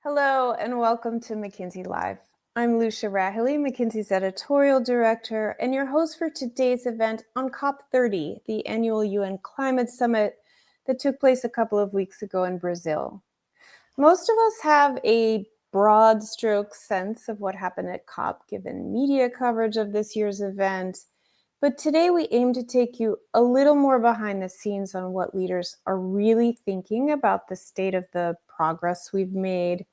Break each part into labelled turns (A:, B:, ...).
A: Hello and welcome to McKinsey Live. I'm Lucia Rahilly, McKinsey's editorial director, and your host for today's event on COP30, the annual UN Climate Summit that took place a couple of weeks ago in Brazil. Most of us have a broad stroke sense of what happened at COP given media coverage of this year's event, but today we aim to take you a little more behind the scenes on what leaders are really thinking about the state of the progress we've made,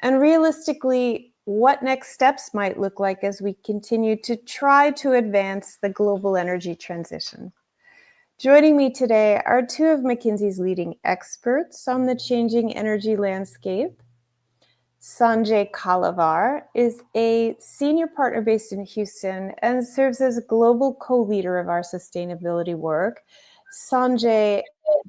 A: and realistically, what next steps might look like as we continue to try to advance the global energy transition. Joining me today are two of McKinsey's leading experts on the changing energy landscape. Sanjay Kalavar is a senior partner based in Houston and serves as global co-leader of our sustainability work. Sanjay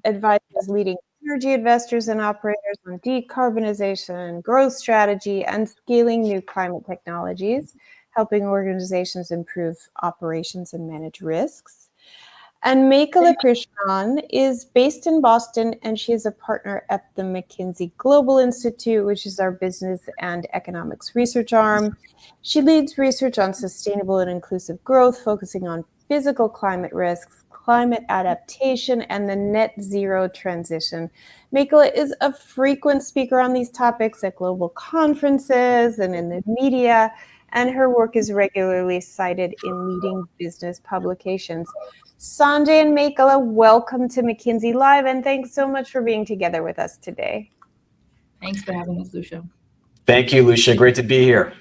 A: advises leading energy investors and operators on decarbonization, growth strategy, and scaling new climate technologies, helping organizations improve operations and manage risks. And Mekala Krishnan is based in Boston, and she is a partner at the McKinsey Global Institute, which is our business and economics research arm. She leads research on sustainable and inclusive growth, focusing on physical climate risks, climate adaptation, and the net zero transition. Mekala is a frequent speaker on these topics at global conferences and in the media, and her work is regularly cited in leading business publications. Sanjay and Mekala, welcome to McKinsey Live, and thanks so much for being together with us today.
B: Thanks for having us, Lucia.
C: Thank you, Lucia. Great to be here.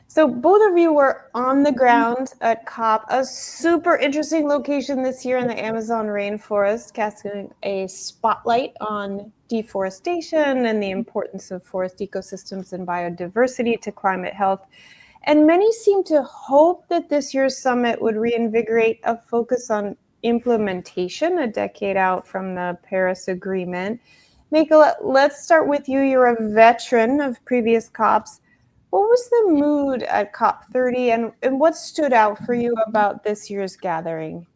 A: So both of you were on the ground at COP, a super interesting location this year in the Amazon rainforest, casting a spotlight on deforestation and the importance of forest ecosystems and biodiversity to climate health. And many seem to hope that this year's summit would reinvigorate a focus on implementation a decade out from the Paris Agreement. Mekala, let's start with you. You're a veteran of previous COPs. What was the mood at COP30 and what stood out for you about this year's gathering?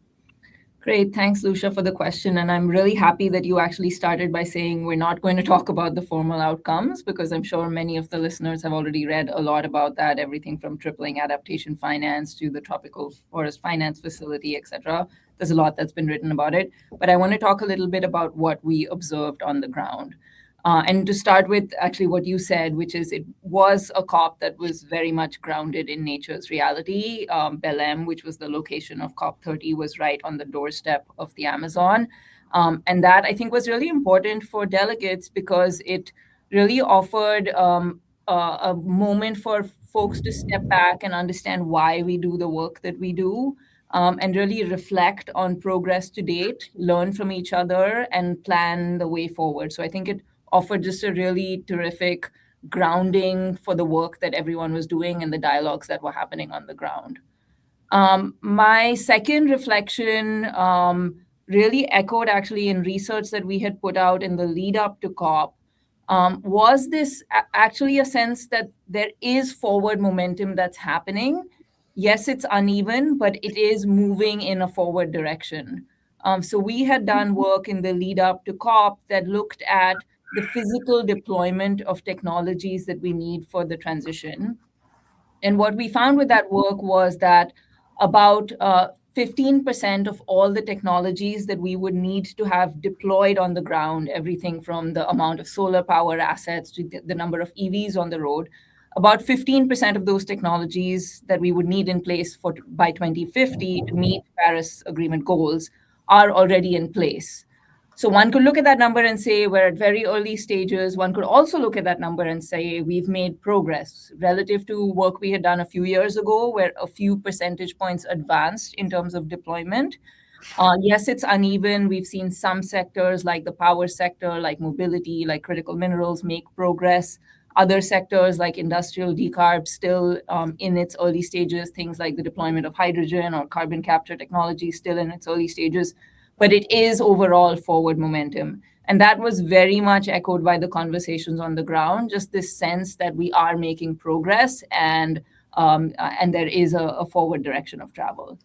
B: Great. Thanks, Lucia, for the question. And I'm really happy that you actually started by saying we're not going to talk about the formal outcomes, because I'm sure many of the listeners have already read a lot about that, everything from tripling adaptation finance to the tropical forest finance facility, et cetera. There's a lot that's been written about it. But I want to talk a little bit about what we observed on the ground. And to start with, actually, what you said, which is it was a COP that was very much grounded in nature's reality. Belém, which was the location of COP30, was right on the doorstep of the Amazon. And that, I think, was really important for delegates because it really offered a moment for folks to step back and understand why we do the work that we do. And really reflect on progress to date, learn from each other, and plan the way forward. So I think it offered just a really terrific grounding for the work that everyone was doing and the dialogues that were happening on the ground. My second reflection really echoed actually in research that we had put out in the lead up to COP. Was this actually a sense that there is forward momentum that's happening? Yes, it's uneven, but it is moving in a forward direction. So we had done work in the lead up to COP that looked at the physical deployment of technologies that we need for the transition. And what we found with that work was that about 15% of all the technologies that we would need to have deployed on the ground, everything from the amount of solar power assets to the number of EVs on the road, about 15% of those technologies that we would need in place by 2050 to meet Paris Agreement goals are already in place. So one could look at that number and say we're at very early stages. One could also look at that number and say we've made progress relative to work we had done a few years ago, where a few percentage points advanced in terms of deployment. Yes, it's uneven. We've seen some sectors like the power sector, like mobility, like critical minerals make progress. Other sectors like industrial decarb still in its early stages, things like the deployment of hydrogen or carbon capture technology still in its early stages. But it is overall forward momentum. And that was very much echoed by the conversations on the ground, just this sense that we are making progress and there is a forward direction of travel.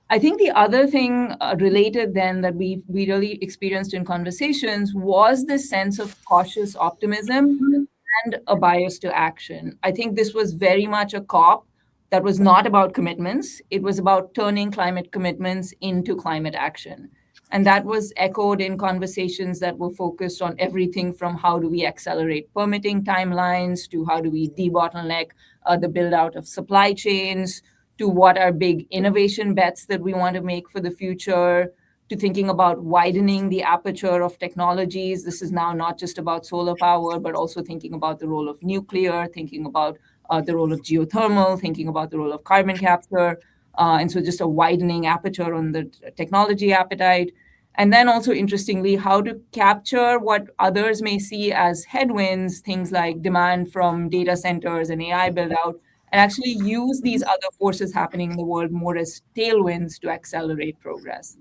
B: I think the other thing related then that we really experienced in conversations was this sense of cautious optimism and a bias to action. I think this was very much a COP that was not about commitments. It was about turning climate commitments into climate action. And that was echoed in conversations that were focused on everything from how do we accelerate permitting timelines to how do we debottleneck the build out of supply chains to what are big innovation bets that we want to make for the future to thinking about widening the aperture of technologies. This is now not just about solar power, but also thinking about the role of nuclear, thinking about the role of geothermal, thinking about the role of carbon capture. And so just a widening aperture on the technology appetite. And then also interestingly, how to capture what others may see as headwinds, things like demand from data centers and AI build out, and actually use these other forces happening in the world more as tailwinds to accelerate progress.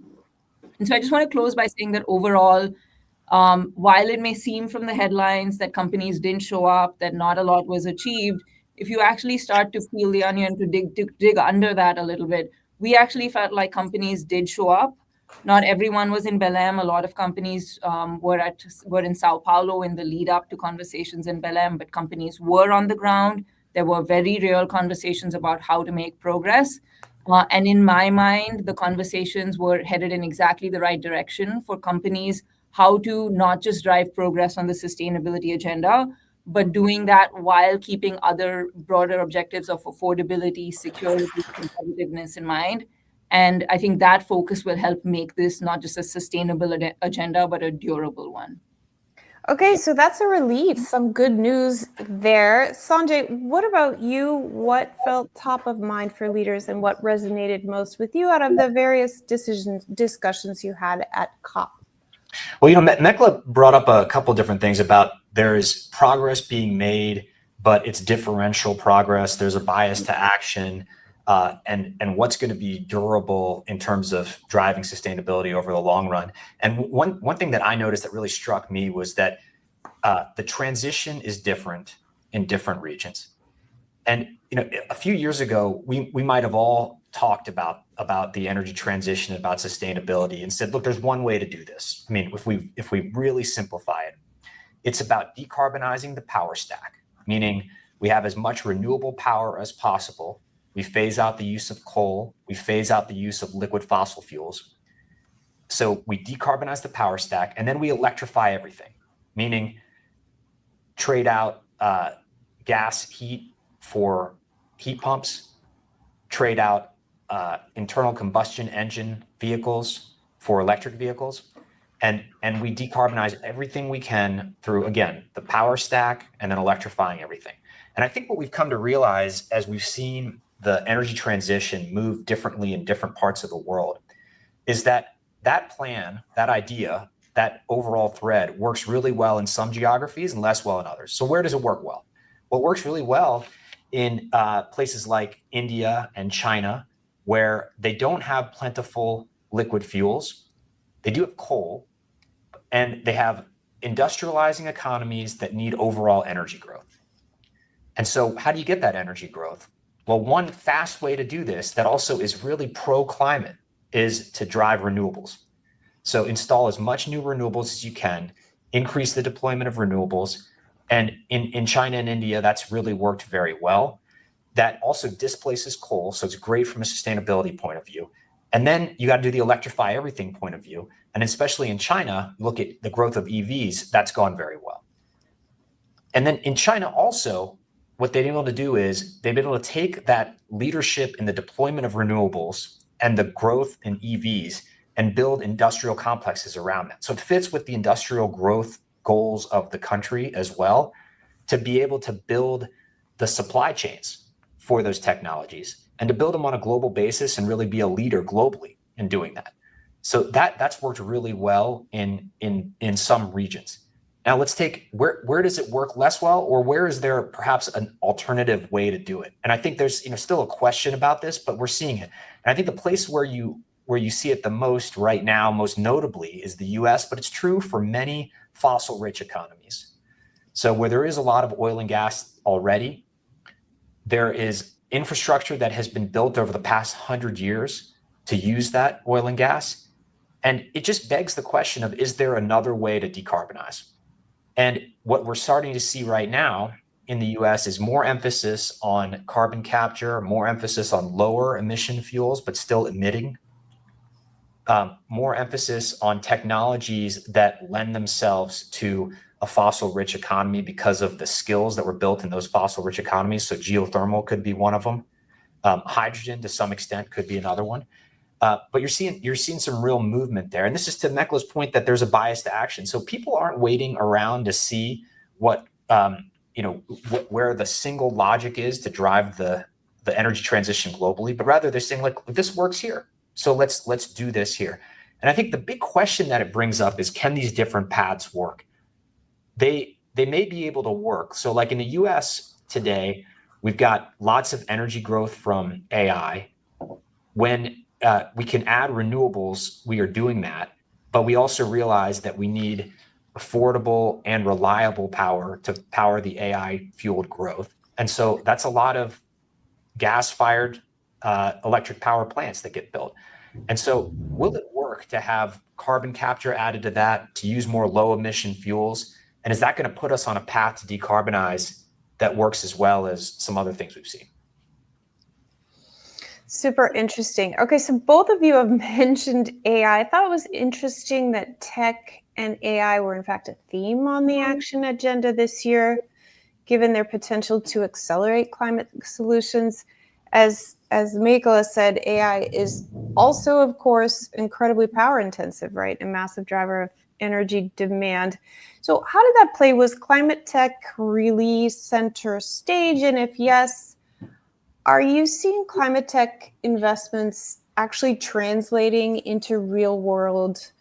B: And so I just want to close by saying that overall, while it may seem from the headlines that companies didn't show up, that not a lot was achieved, if you actually start to peel the onion to dig under that a little bit, we actually felt like companies did show up. Not everyone was in Belém. A lot of companies were in Sao Paulo in the lead up to conversations in Belém, but companies were on the ground. There were very real conversations about how to make progress. And in my mind, the conversations were headed in exactly the right direction for companies, how to not just drive progress on the sustainability agenda, but doing that while keeping other broader objectives of affordability, security, competitiveness in mind. And I think that focus will help make this not just a sustainable agenda, but a durable one.
A: Okay, so that's a relief. Some good news there. Sanjay, what about you? What felt top of mind for leaders and what resonated most with you out of the various discussions you had at COP?
C: Well, Mekala brought up a couple different things about there is progress being made, but it's differential progress. There's a bias to action, and what's going to be durable in terms of driving sustainability over the long run. And one thing that I noticed that really struck me was that the transition is different in different regions. And a few years ago, we might have all talked about the energy transition, about sustainability, and said, look, there's one way to do this. I mean, if we really simplify it, it's about decarbonizing the power stack, meaning we have as much renewable power as possible. We phase out the use of coal. We phase out the use of liquid fossil fuels. So we decarbonize the power stack, and then we electrify everything, meaning trade out gas heat for heat pumps, trade out internal combustion engine vehicles for electric vehicles, and we decarbonize everything we can through, again, the power stack and then electrifying everything. And I think what we've come to realize as we've seen the energy transition move differently in different parts of the world is that plan, that idea, that overall thread works really well in some geographies and less well in others. So where does it work well? Well, it works really well in places like India and China, where they don't have plentiful liquid fuels. They do have coal, and they have industrializing economies that need overall energy growth. And so how do you get that energy growth? Well, one fast way to do this that also is really pro-climate is to drive renewables. So install as much new renewables as you can, increase the deployment of renewables. And in China and India, that's really worked very well. That also displaces coal, so it's great from a sustainability point of view. And then you got to do the electrify everything point of view. And especially in China, look at the growth of EVs, that's gone very well. And then in China also, what they've been able to do is they've been able to take that leadership in the deployment of renewables and the growth in EVs and build industrial complexes around that. So it fits with the industrial growth goals of the country as well, to be able to build the supply chains for those technologies and to build them on a global basis and really be a leader globally in doing that. So that's worked really well in some regions. Now let's take where does it work less well, or where is there perhaps an alternative way to do it? And I think there's still a question about this, but we're seeing it. And I think the place where you see it the most right now, most notably, is the US, but it's true for many fossil-rich economies. So where there is a lot of oil and gas already, there is infrastructure that has been built over the past 100 years to use that oil and gas. And it just begs the question of, is there another way to decarbonize? And what we're starting to see right now in the US is more emphasis on carbon capture, more emphasis on lower emission fuels, but still emitting, more emphasis on technologies that lend themselves to a fossil-rich economy because of the skills that were built in those fossil-rich economies. So geothermal could be one of them. Hydrogen, to some extent, could be another one. But you're seeing some real movement there, and this is to Mekala's point that there's a bias to action. So people aren't waiting around to see what where the single logic is to drive the energy transition globally, but rather they're saying, like, this works here, so let's do this here. And I think the big question that it brings up is, can these different paths work? They may be able to work. So like in the US today, we've got lots of energy growth from AI. When we can add renewables, we are doing that, but we also realize that we need affordable and reliable power to power the AI-fueled growth. And so that's a lot of gas-fired electric power plants that get built. And so will it work to have carbon capture added to that, to use more low-emission fuels? And is that going to put us on a path to decarbonize that works as well as some other things we've seen?
A: Super interesting. Okay, so both of you have mentioned AI. I thought it was interesting that tech and AI were in fact a theme on the action agenda this year, given their potential to accelerate climate solutions. As Mekala said, AI is also, of course, incredibly power intensive, right? A massive driver of energy demand. So how did that play? Was climate tech really center stage? And if yes, are you seeing climate tech investments actually translating into real world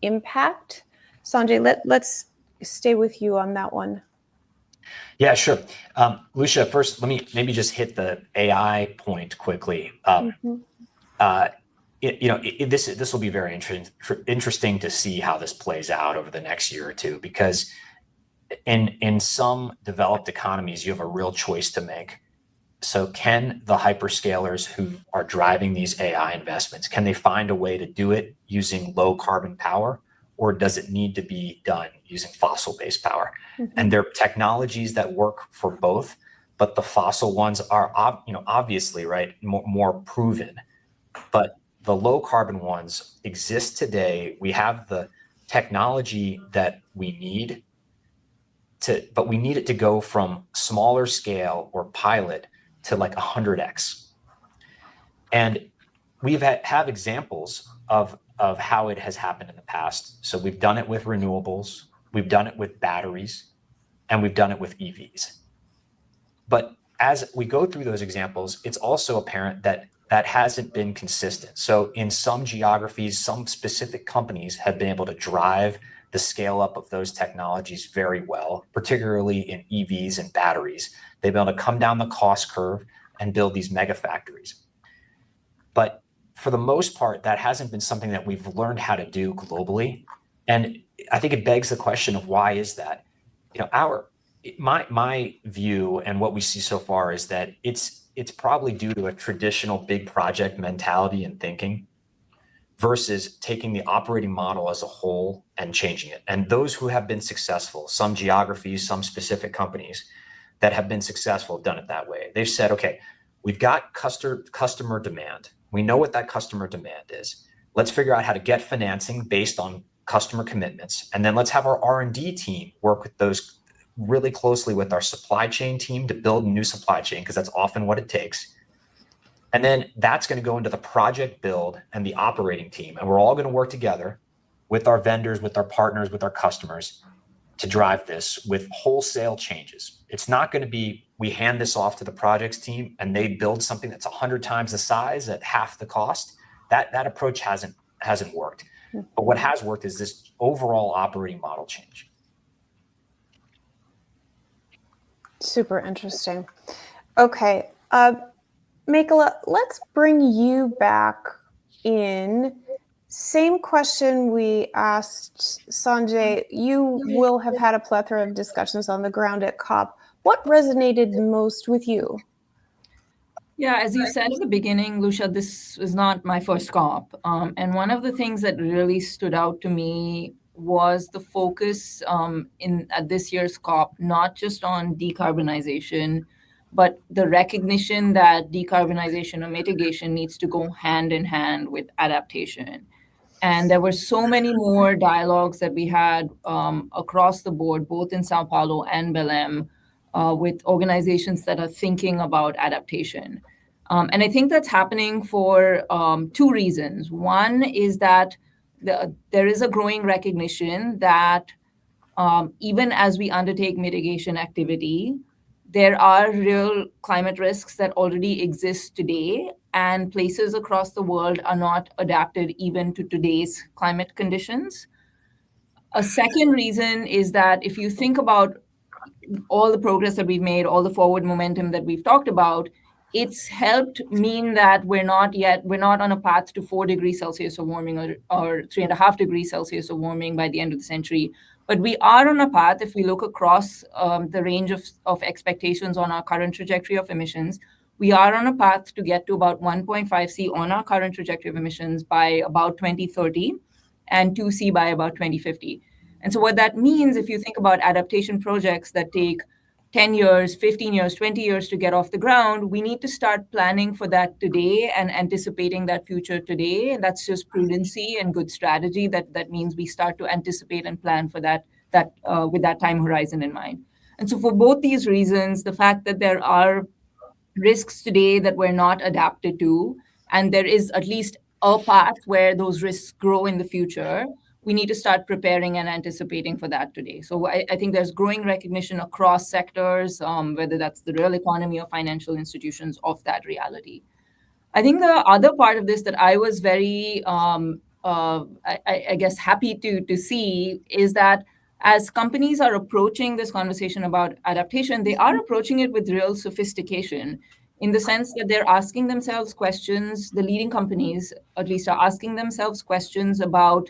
A: impact? Sanjay, let's stay with you on that one.
C: Yeah, sure. Lucia, first, let me maybe just hit the AI point quickly. This will be very interesting to see how this plays out over the next year or two, because in some developed economies, you have a real choice to make. So can the hyperscalers who are driving these AI investments, can they find a way to do it using low carbon power, or does it need to be done using fossil-based power? And there are technologies that work for both, but the fossil ones are obviously, right, more proven. But the low carbon ones exist today. We have the technology that we need but we need it to go from smaller scale or pilot to like 100x. And we've have examples of how it has happened in the past. So we've done it with renewables, we've done it with batteries, and we've done it with EVs. But as we go through those examples, it's also apparent that that hasn't been consistent. So in some geographies, some specific companies have been able to drive the scale up of those technologies very well, particularly in EVs and batteries. They've been able to come down the cost curve and build these mega factories. But for the most part, that hasn't been something that we've learned how to do globally. And I think it begs the question of why is that? My view and what we see so far is that it's probably due to a traditional big project mentality and thinking versus taking the operating model as a whole and changing it. And those who have been successful, some geographies, some specific companies that have been successful have done it that way. They've said, okay, we've got customer demand. We know what that customer demand is. Let's figure out how to get financing based on customer commitments. And then let's have our R&D team work with those really closely with our supply chain team to build a new supply chain, because that's often what it takes. And then that's going to go into the project build and the operating team. And we're all going to work together with our vendors, with our partners, with our customers to drive this with wholesale changes. It's not going to be, we hand this off to the projects team and they build something that's 100 times the size at half the cost. That approach hasn't worked. But what has worked is this overall operating model change.
A: Super interesting. Okay. Mekala, let's bring you back in. Same question we asked Sanjay. You will have had a plethora of discussions on the ground at COP. What resonated most with you?
B: Yeah, as you said at the beginning, Lucia, this is not my first COP. And one of the things that really stood out to me was the focus at this year's COP, not just on decarbonization, but the recognition that decarbonization or mitigation needs to go hand in hand with adaptation. And there were so many more dialogues that we had across the board, both in Sao Paulo and Belém, with organizations that are thinking about adaptation. And I think that's happening for two reasons. One is that there is a growing recognition that even as we undertake mitigation activity, there are real climate risks that already exist today, and places across the world are not adapted even to today's climate conditions. A second reason is that if you think about all the progress that we've made, all the forward momentum that we've talked about, it's helped mean that we're not on a path to 4 degrees Celsius of warming or 3.5 degrees Celsius of warming by the end of the century. But we are on a path, if we look across the range of expectations on our current trajectory of emissions, we are on a path to get to about 1.5 C on our current trajectory of emissions by about 2030 and 2 C by about 2050. And so what that means, if you think about adaptation projects that take 10 years, 15 years, 20 years to get off the ground, we need to start planning for that today and anticipating that future today. And that's just prudency and good strategy. That means we start to anticipate and plan for that with that time horizon in mind. And so for both these reasons, the fact that there are risks today that we're not adapted to, and there is at least a path where those risks grow in the future, we need to start preparing and anticipating for that today. So I think there's growing recognition across sectors, whether that's the real economy or financial institutions, of that reality. I think the other part of this that I was very, I guess, happy to see is that as companies are approaching this conversation about adaptation, they are approaching it with real sophistication, in the sense that they're asking themselves questions. The leading companies, at least, are asking themselves questions about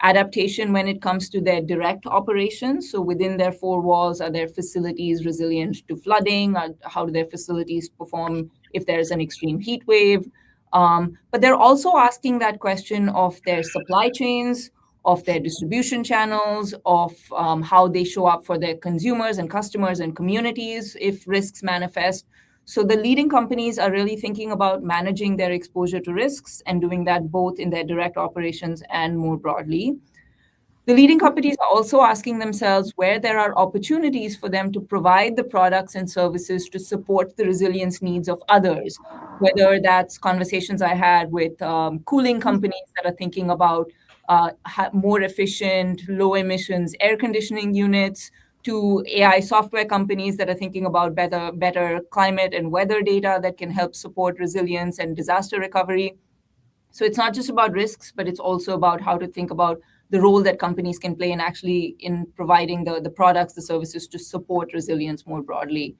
B: adaptation when it comes to their direct operations. So within their four walls, are their facilities resilient to flooding? How do their facilities perform if there's an extreme heat wave? But they're also asking that question of their supply chains, of their distribution channels, of how they show up for their consumers and customers and communities if risks manifest. So the leading companies are really thinking about managing their exposure to risks and doing that both in their direct operations and more broadly. The leading companies are also asking themselves where there are opportunities for them to provide the products and services to support the resilience needs of others, whether that's conversations I had with cooling companies that are thinking about more efficient, low emissions air conditioning units, to AI software companies that are thinking about better climate and weather data that can help support resilience and disaster recovery. So it's not just about risks, but it's also about how to think about the role that companies can play in providing the products, the services to support resilience more broadly.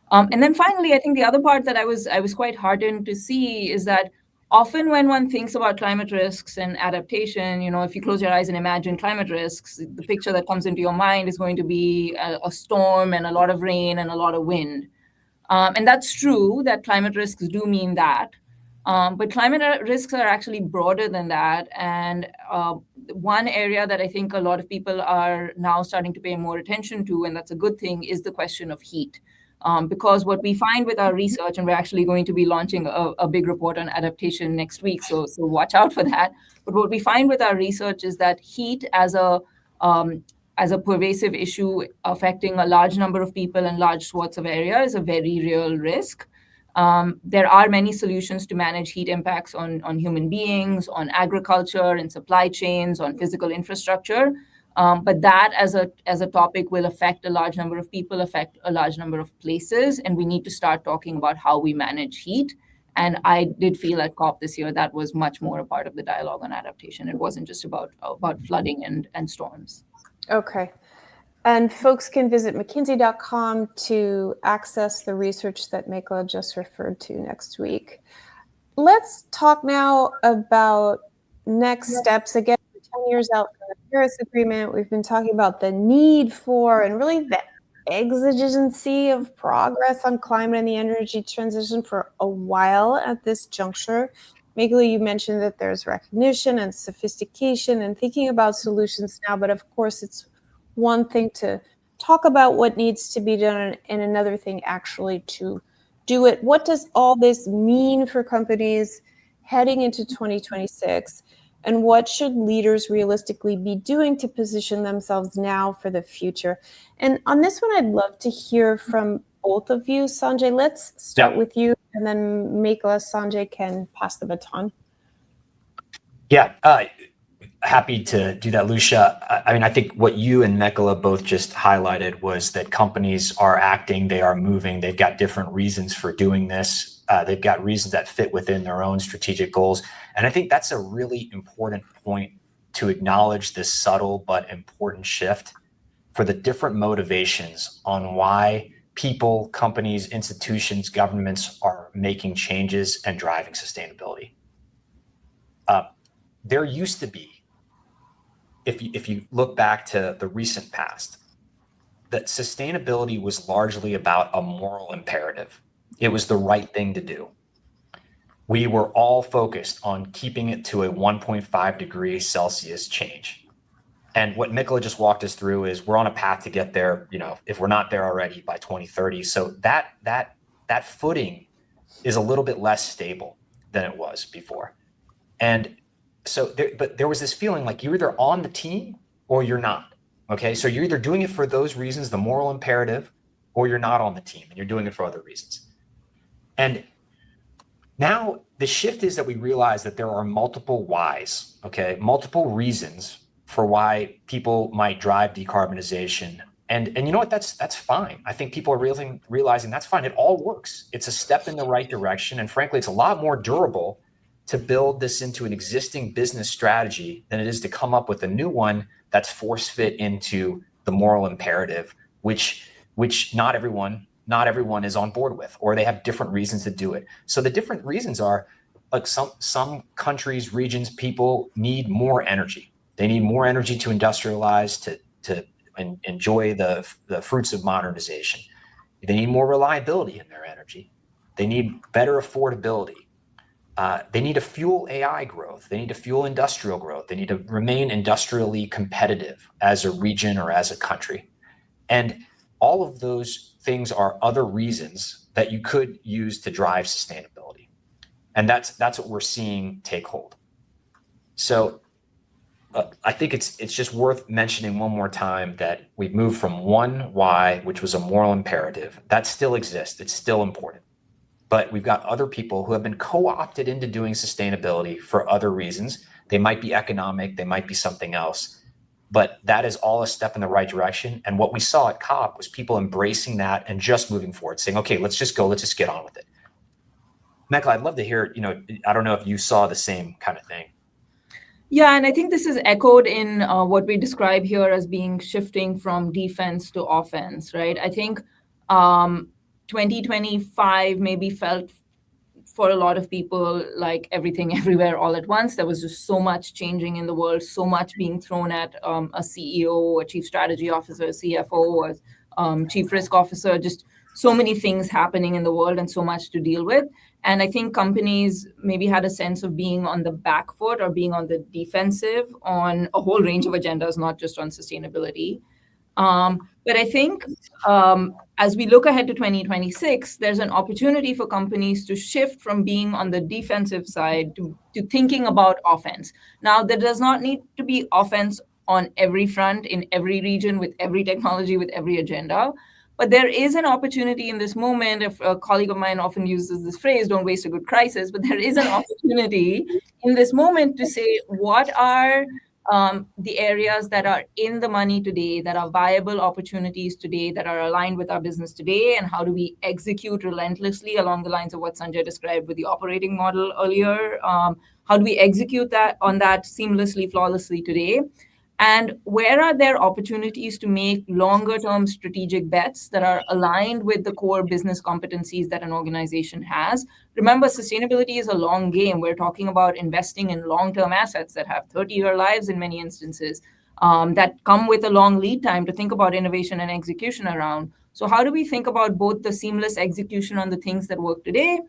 B: And then finally, I think the other part that I was quite heartened to see is that often when one thinks about climate risks and adaptation, if you close your eyes and imagine climate risks, the picture that comes into your mind is going to be a storm and a lot of rain and a lot of wind. And that's true that climate risks do mean that. But climate risks are actually broader than that. And one area that I think a lot of people are now starting to pay more attention to, and that's a good thing, is the question of heat. Because what we find with our research, and we're actually going to be launching a big report on adaptation next week, so watch out for that. But what we find with our research is that heat as a pervasive issue affecting a large number of people and large swaths of area is a very real risk. There are many solutions to manage heat impacts on human beings, on agriculture and supply chains, on physical infrastructure. But that as a topic will affect a large number of people, affect a large number of places, and we need to start talking about how we manage heat. And I did feel at COP this year that was much more a part of the dialogue on adaptation. It wasn't just about flooding and storms.
A: Okay. And folks can visit McKinsey.com to access the research that Mekala just referred to next week. Let's talk now about next steps. Again, 10 years out from the Paris Agreement, we've been talking about the need for and really the exigency of progress on climate and the energy transition for a while at this juncture. Mekala, you mentioned that there's recognition and sophistication and thinking about solutions now, but of course it's one thing to talk about what needs to be done and another thing actually to do it. What does all this mean for companies heading into 2026? And what should leaders realistically be doing to position themselves now for the future? And on this one, I'd love to hear from both of you. Sanjay, let's start with you, and then Mekala, Sanjay can pass the baton.
C: Yeah, happy to do that, Lucia. I mean, I think what you and Mekala both just highlighted was that companies are acting, they are moving, they've got different reasons for doing this. They've got reasons that fit within their own strategic goals. And I think that's a really important point to acknowledge this subtle but important shift for the different motivations on why people, companies, institutions, governments are making changes and driving sustainability. There used to be, if you look back to the recent past, that sustainability was largely about a moral imperative. It was the right thing to do. We were all focused on keeping it to a 1.5 degrees Celsius change. And what Mekala just walked us through is we're on a path to get there, if we're not there already by 2030. So that footing is a little bit less stable than it was before. And so there was this feeling like you're either on the team or you're not. Okay, so you're either doing it for those reasons, the moral imperative, or you're not on the team and you're doing it for other reasons. And now the shift is that we realize that there are multiple whys, okay, multiple reasons for why people might drive decarbonization. And you know what, that's fine. I think people are realizing that's fine. It all works. It's a step in the right direction. And frankly, it's a lot more durable to build this into an existing business strategy than it is to come up with a new one that's force fit into the moral imperative, which not everyone is on board with, or they have different reasons to do it. So the different reasons are like some countries, regions, people need more energy. They need more energy to industrialize, to enjoy the fruits of modernization. They need more reliability in their energy. They need better affordability. They need to fuel AI growth. They need to fuel industrial growth. They need to remain industrially competitive as a region or as a country. And all of those things are other reasons that you could use to drive sustainability. And that's what we're seeing take hold. So I think it's just worth mentioning one more time that we've moved from one why, which was a moral imperative. That still exists. It's still important. But we've got other people who have been co-opted into doing sustainability for other reasons. They might be economic, they might be something else, but that is all a step in the right direction. And what we saw at COP was people embracing that and just moving forward, saying, okay, let's just get on with it. Mekala, I'd love to hear, I don't know if you saw the same kind of thing.
B: Yeah, and I think this is echoed in what we describe here as being shifting from defense to offense, right? I think 2025 maybe felt for a lot of people like everything everywhere all at once. There was just so much changing in the world, so much being thrown at a CEO, a chief strategy officer, a CFO, a chief risk officer, just so many things happening in the world and so much to deal with. And I think companies maybe had a sense of being on the back foot or being on the defensive on a whole range of agendas, not just on sustainability. But I think as we look ahead to 2026, there's an opportunity for companies to shift from being on the defensive side to thinking about offense. Now, there does not need to be offense on every front, in every region, with every technology, with every agenda. But there is an opportunity in this moment. If a colleague of mine often uses this phrase, don't waste a good crisis, but there is an opportunity in this moment to say, what are the areas that are in the money today, that are viable opportunities today, that are aligned with our business today, and how do we execute relentlessly along the lines of what Sanjay described with the operating model earlier? How do we execute on that seamlessly, flawlessly today? And where are there opportunities to make longer-term strategic bets that are aligned with the core business competencies that an organization has? Remember, sustainability is a long game. We're talking about investing in long-term assets that have 30-year lives in many instances, that come with a long lead time to think about innovation and execution around. So how do we think about both the seamless execution on the things that work today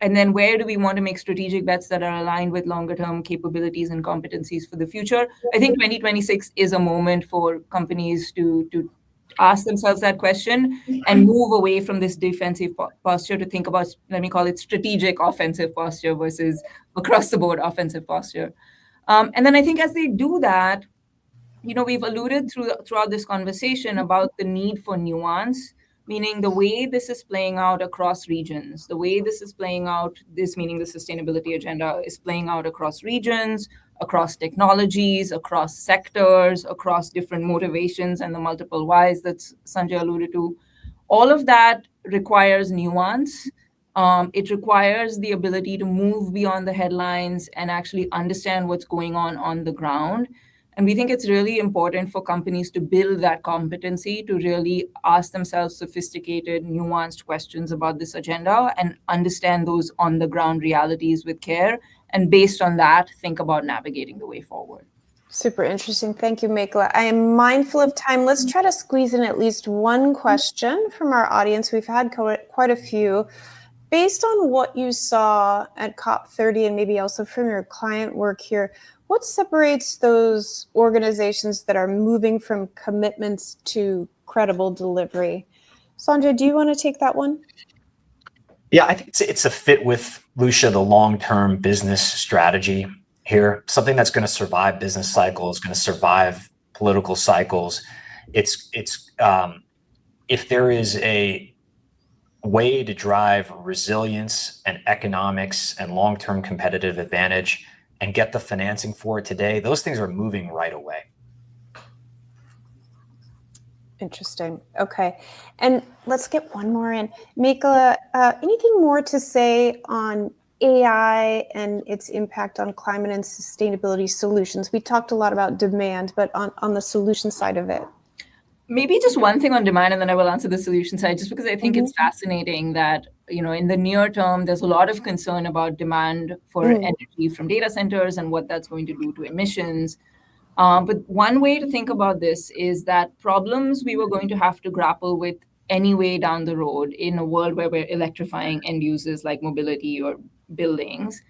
B: And then where do we want to make strategic bets that are aligned with longer term capabilities and competencies for the future? I think 2026 is a moment for companies to ask themselves that question and move away from this defensive posture to think about, let me call it strategic offensive posture versus across the board offensive posture. And then I think as they do that, we've alluded throughout this conversation about the need for nuance, meaning the way this is playing out across regions, the way this is playing out, this meaning the sustainability agenda is playing out across regions, across technologies, across sectors, across different motivations and the multiple whys that Sanjay alluded to. All of that requires nuance. It requires the ability to move beyond the headlines and actually understand what's going on the ground. And we think it's really important for companies to build that competency to really ask themselves sophisticated, nuanced questions about this agenda and understand those on the ground realities with care. And based on that, think about navigating the way forward.
A: Super interesting. Thank you, Mekala. I am mindful of time. Let's try to squeeze in at least one question from our audience. We've had quite a few. Based on what you saw at COP30 and maybe also from your client work here, what separates those organizations that are moving from commitments to credible delivery? Sanjay, do you want to take that one?
C: Yeah, I think it's a fit with, Lucia, the long-term business strategy here, something that's going to survive business cycles, going to survive political cycles. It's if there is a way to drive resilience and economics and long-term competitive advantage and get the financing for it today, those things are moving right away.
A: Interesting. Okay. And let's get one more in. Mekala, anything more to say on AI and its impact on climate and sustainability solutions? We talked a lot about demand, but on the solution side of it.
B: Maybe just one thing on demand, and then I will answer the solution side, just because I think it's fascinating that, in the near term, there's a lot of concern about demand for energy from data centers and what that's going to do to emissions. But one way to think about this is that problems we were going to have to grapple with anyway down the road in a world where we're electrifying end users like mobility or buildings,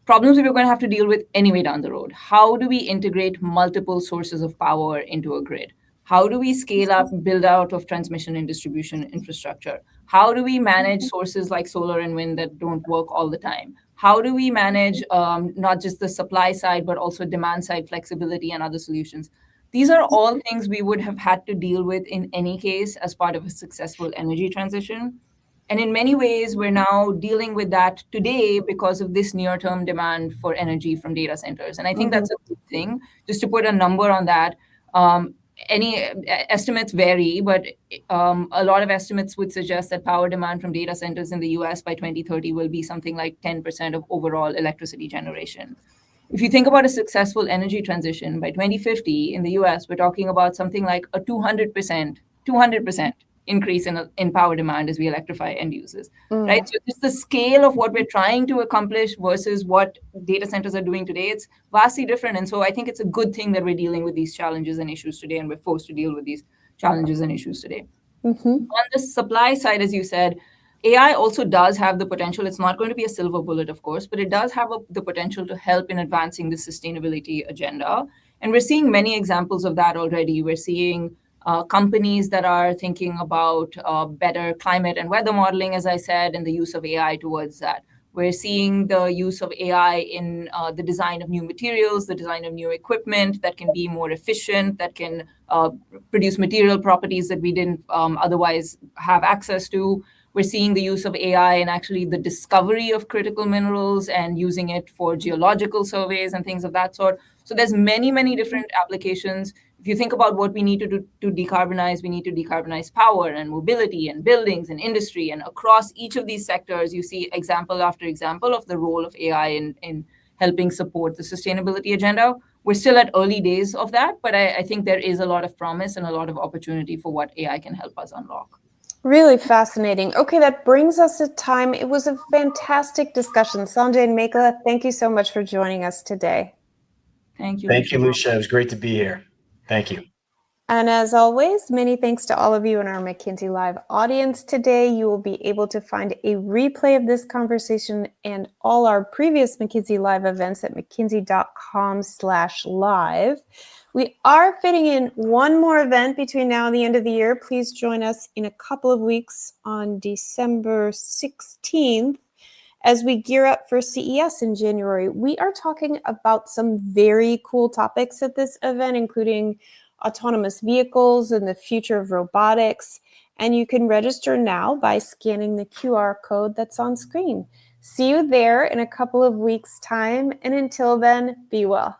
B: problems we were going to have to deal with anyway down the road. How do we integrate multiple sources of power into a grid? How do we scale up, build out of transmission and distribution infrastructure? How do we manage sources like solar and wind that don't work all the time? How do we manage not just the supply side, but also demand side flexibility and other solutions? These are all things we would have had to deal with in any case as part of a successful energy transition. And in many ways, we're now dealing with that today because of this near-term demand for energy from data centers. And I think that's a good thing. Just to put a number on that, any estimates vary, but a lot of estimates would suggest that power demand from data centers in the US by 2030 will be something like 10% of overall electricity generation. If you think about a successful energy transition by 2050 in the US, we're talking about something like a 200% increase in power demand as we electrify end users, right? So just the scale of what we're trying to accomplish versus what data centers are doing today, it's vastly different. And so I think it's a good thing that we're dealing with these challenges and issues today, and we're forced to deal with these challenges and issues today. On the supply side, as you said, AI also does have the potential. It's not going to be a silver bullet, of course, but it does have the potential to help in advancing the sustainability agenda. And we're seeing many examples of that already. We're seeing companies that are thinking about better climate and weather modeling, as I said, and the use of AI towards that. We're seeing the use of AI in the design of new materials, the design of new equipment that can be more efficient, that can produce material properties that we didn't otherwise have access to. We're seeing the use of AI in actually the discovery of critical minerals and using it for geological surveys and things of that sort. So there's many, many different applications. If you think about what we need to do to decarbonize, we need to decarbonize power and mobility and buildings and industry. And across each of these sectors, you see example after example of the role of AI in helping support the sustainability agenda. We're still at early days of that, but I think there is a lot of promise and a lot of opportunity for what AI can help us unlock.
A: Really fascinating. Okay, that brings us to time. It was a fantastic discussion. Sanjay and Mekala, thank you so much for joining us today.
B: Thank you.
C: Thank you, Lucia. It was great to be here. Thank you.
A: And as always, many thanks to all of you in our McKinsey Live audience today. You will be able to find a replay of this conversation and all our previous McKinsey Live events at mckinsey.com/live. We are fitting in one more event between now and the end of the year. Please join us in a couple of weeks on December 16th. As we gear up for CES in January. We are talking about some very cool topics at this event, including autonomous vehicles and the future of robotics. And you can register now by scanning the QR code that's on screen. See you there in a couple of weeks' time. And until then, be well.